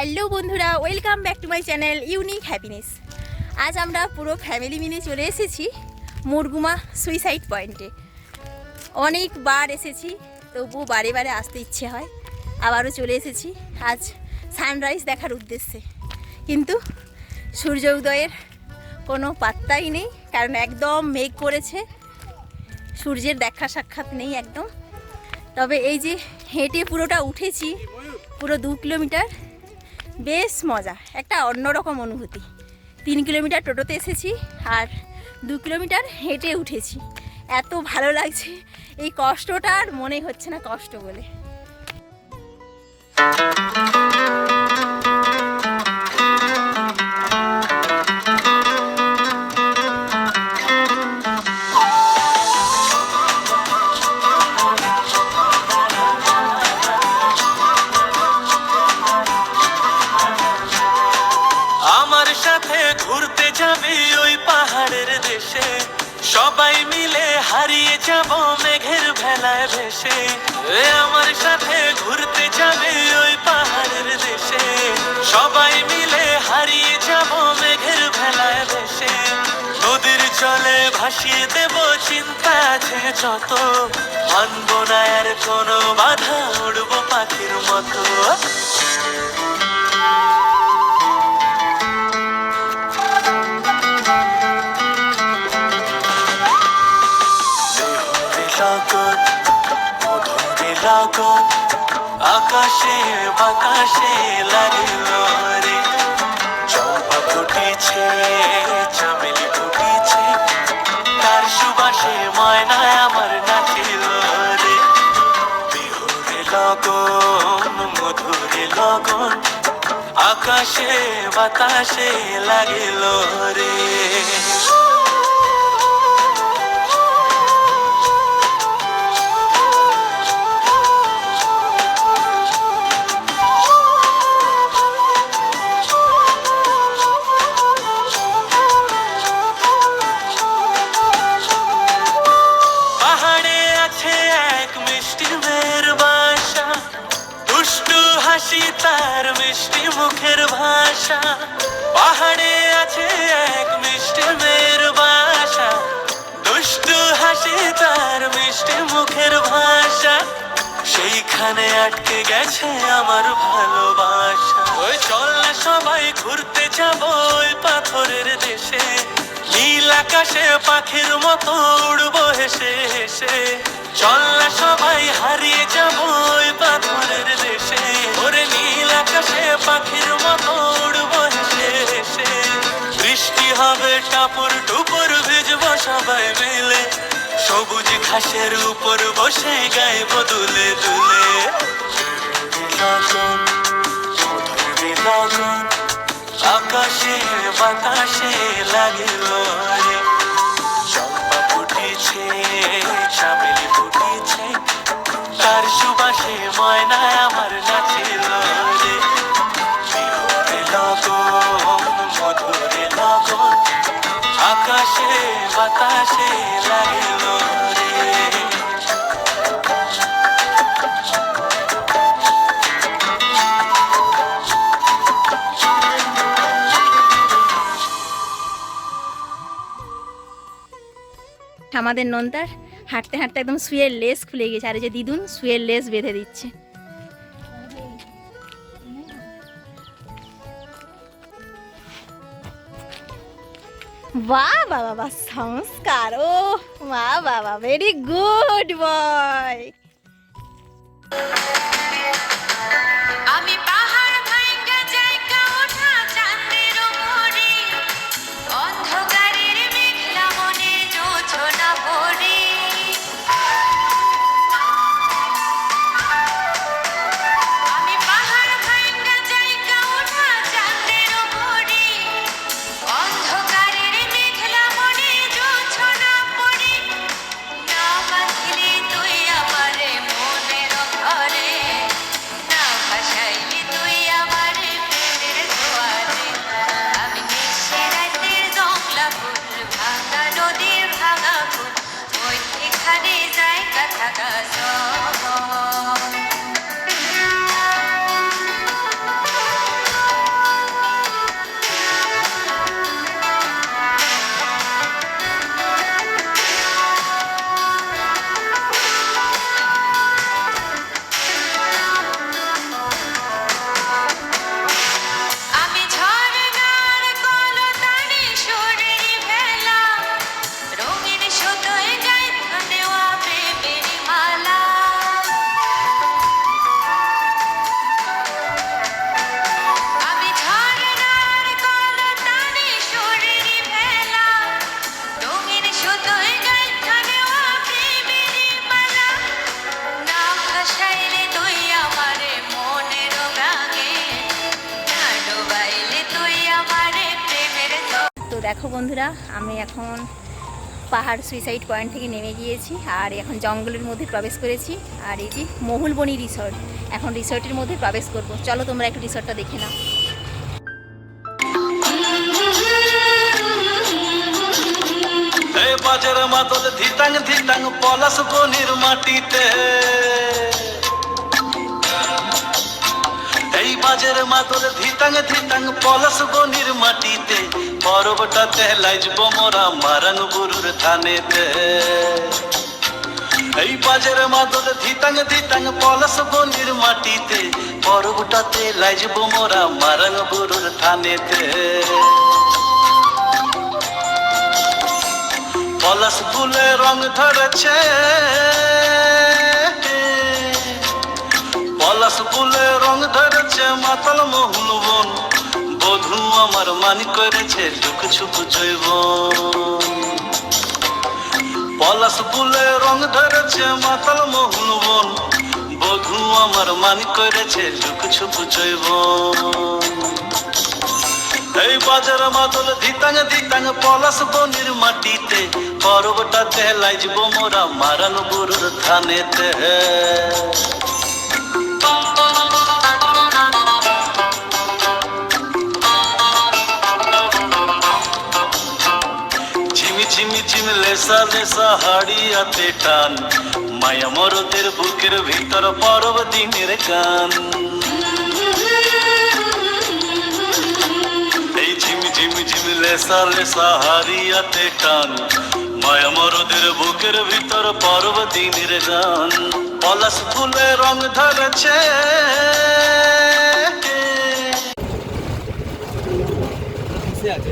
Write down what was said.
Hello বন্ধুরা, welcome back to my channel unique happiness. আজ আমরা পুরো ফ্যামিলি মিলে চলে এসেছি মুরগুমা সুইসাইড পয়েন্টে। অনেকবার এসেছি, তবুও বারে বারে আসতে ইচ্ছে হয়। আবারও চলে এসেছি আজ সানরাইজ দেখার উদ্দেশ্যে, কিন্তু সূর্য উদয়ের কোনো পাত্তাই নেই, কারণ একদম মেঘ করেছে, সূর্যের দেখা সাক্ষাৎ নেই একদম। তবে এই যে হেঁটে পুরোটা উঠেছি, পুরো 2 কিলোমিটার, বেশ মজা, একটা অন্যরকম অনুভূতি। 3 কিলোমিটার টোটোতে এসেছি আর 2 কিলোমিটার হেঁটে উঠেছি। এত ভালো লাগছে, এই কষ্টটা আর মনে হচ্ছে না কষ্ট বলে। ঘুরতে যাবে ওই পাহাড়ের দেশে, সবাই মিলে হারিয়ে যাব মেঘের ভেলায় ভেসে। আমার সাথে ঘুরতে যাবে ওই পাহাড়ের দেশে, সবাই মিলে হারিয়ে যাব মেঘের ভেলায় ভেসে। নদীর জলে ভাসিয়ে দেব চিন্তা আছে যত, মানব না আর কোনো বাধা, উড়বো পাখির মতো। লগন আকাশে বাতাসে লাগিল রে, চম্পা ফুটিছে, চামেলি ফুটিছে, তার সুবাসে ময়নায় আমার নাচিল রে। বিহুরে লগন মধুরে লগন আকাশে বাতাসে লাগিল রে। তার মিষ্টি মুখের ভাষা, পাহাড়ে আছে এক মিষ্টি মেয়ের বাসা, দুষ্টু হাসি তার মিষ্টি মুখের ভাষা, সেইখানে আটকে গেছে আমার ভালোবাসা। ওই চল না সবাই ঘুরতে যাব ওই পাথরের দেশে, নীল আকাশে পাখির মতো উড়বো হেসে হেসে। চল না সবাই হারিয়ে যাব ওই পাথরের দেশে, ওরে নীল আকাশে পাখির মতো উড়বো হেসে হেসে। বৃষ্টি হবে টাপুর টুপুর, ভিজবো সবাই মিলে, সবুজ ঘাসের উপর বসে গাইব দুলে দুলে। লগন মধুরে লগন আকাশে বাতাসে লাগিল রে, চম্পা ফুটিছে, চামেলি ফুটিছে, তার সুবাসে ময়নায় আমার নাচিল রে। বিহুরে লগন মধুরে লগন আকাশে বাতাসে লাগিল রে। আমাদের নন্দার হাঁটতে হাঁটতে একদম শুয়ের লেস খুলে গেছে, আর এই যে দিদুন শুয়ের লেস বেঁধে দিচ্ছে। বাহ বাবা বাহ, সংস্কার, ও মা বাবা, ভেরি গুড বয়। আমি পাহাড় ভাঙা জায়গা ওঠা চাঁদের উপরে, অন্ধকারের মেঘলা মনে জোছনা পড়ে। আমি পাহাড় ভাঙা জায়গা ওঠা চাঁদের উপরে, অন্ধকারের মেঘলা মনে জোছনা পড়ে। না বাঁধলে তুই আমার দেখো বন্ধুরা, আমি এখন পাহাড় সুইসাইড পয়েন্ট থেকে নেমে গিয়েছি আর এখন জঙ্গলের মধ্যে প্রবেশ করেছি। আর এই যে মহুলবনি রিসর্ট, এখন রিসর্টের মধ্যে প্রবেশ করব। চলো তোমরা একটু রিসর্টটা দেখে নাও। এই বাজার মাদল ধিতাং ধিতাং পলাশ বনির মাটিতে, এই বাজার মাদল ধিতাং ধিতাং পলাশ বনির মাটিতে, পর্বটাতে লাইজব মোরা মারাং বুরুর থানেতে। এই বাজার মাদল ধিতাং ধিতাং পলাশ বনির মাটিতে, পর্বটাতে লাইজব মোরা মারাং বুরুর থানেতে। পলাশ ফুলে রং ধরেছে, পলাশ ফুলে রং ধরেছে মাতাল মহুল বন, বধূ আমার মানি করেছে লুক ছুপ জৈব। পলাশ ফুলে রং ধরেছে মাতাল মহুল বন, বধূ আমার মানি করেছে লুক ছুপ জৈব। এই বাজার মাদল ধিতাং ধিতাং পলাশ বনির মাটিতে, পর্বটাতে লাইজব মোরা মারান বুরুর থানেতে। ঝিমি ঝিমি ঝিমি লেসা লেসা হাড়িয়াতে টান, মায়া মরদের বুকের ভিতর পরব দিনের গান। এই ঝিমি ঝিমি ঝিমি লেসা লেসা হারিয়াতে টান, মায়া মরদের বুকের ভিতর পরব দিনের গান। পলাশ ফুলে রং ধরেছে, কিসে আছে